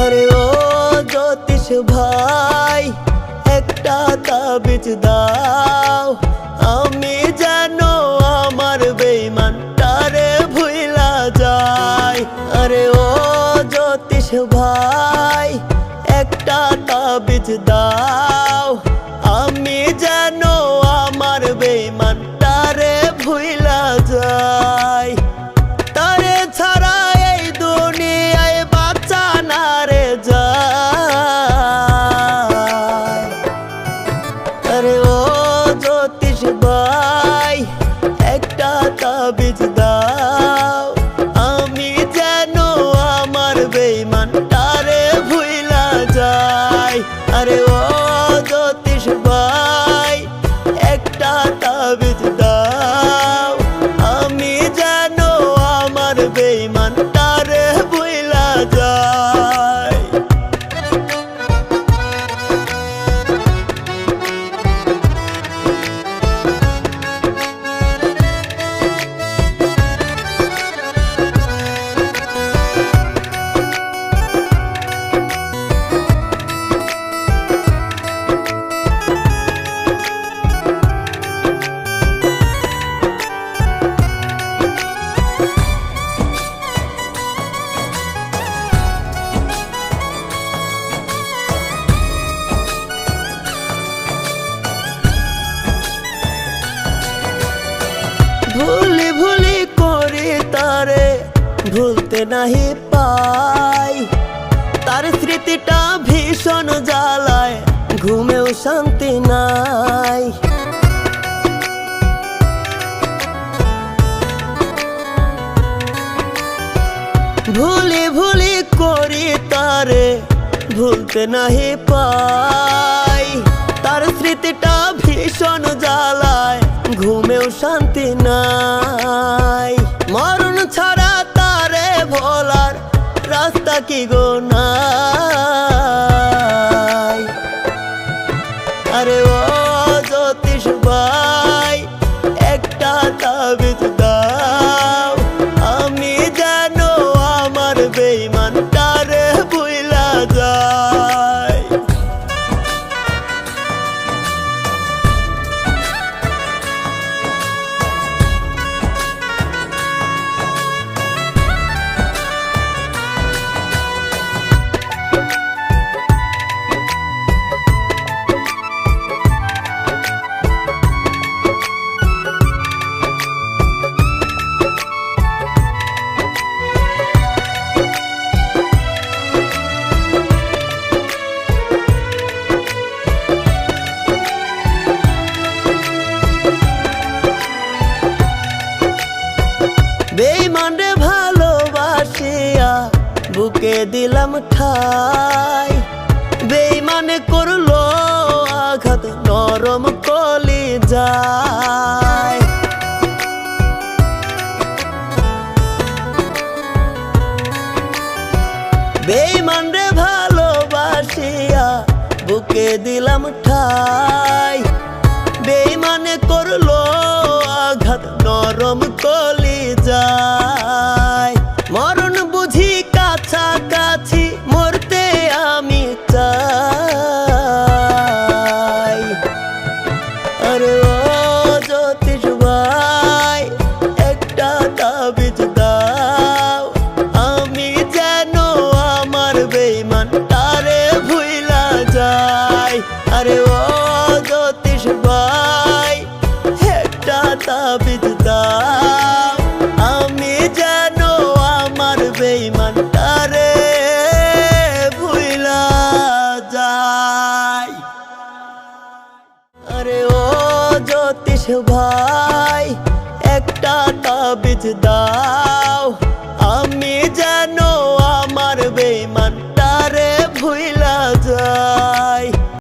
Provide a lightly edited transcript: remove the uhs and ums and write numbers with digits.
আরে ও জ্যোতিষ ভাই, একটা তাবিজ দাও, আমি যেন আমার বেঈমানটারে ভুইলা যাই। আরে ও জ্যোতিষ ভাই, একটা তাবিজ দাও, আমি যেন আমার বেঈমানটারে ভুইলা যাই। তারে ছাড়া এই দুনিয়ায় বাঁচা না রে যায়। আরে ও জ্যোতিষ ভাই, একটা তাবিজ দাও, আমি যেন আমার বেঈমানটারে ভুইলা যাই। আরে ও জ্যোতিষ ভাই, একটা তাবিজ দাও, আমি যেন আমার বেঈমানটারে ভুইলা যাই। ভুলি ভুলি করে তারে ভুলতে নাহি পাই, তার স্মৃতিটা ভীষণ জ্বালায়, ঘুমেও শান্তি নাই। ভুলি ভুলি করি তারে ভুলতে নাহি পাই, তার স্মৃতিটা ভীষণ জ্বালায়, ঘুমেও শান্তি নাই। মরণ ছাড়া তারে ভোলার রাস্তা কি গো নাই। আরে ও জ্যোতিষ ভাই, একটা তাবিজ দাও, আমি যেন আমার বেঈমানটারে ভুইলা যাই। বেঈমানরে ভালোবাসিয়া বুকে দিলাম ঠাই, বেঈমানে করলো আঘাত নরম কলিজায়। বেঈমানরে ভালোবাসিয়া বুকে দিলাম ঠাই, বেঈমানে করলো আঘাত নরম কলিজায়। মরণ বুঝি কাছাকাছি, মরতে আমি চাই। আরে ও জ্যোতিষ ভাই, একটা তাবিজ দাও, আমি যেন আমার বেঈমানটারে ভুইলা যাই। আরে ও জ্যোতিষ ভাই, একটা তাবিজ দাও, আমি যেন আমার ভাই একটা তাবিজ দাও, আমি যেন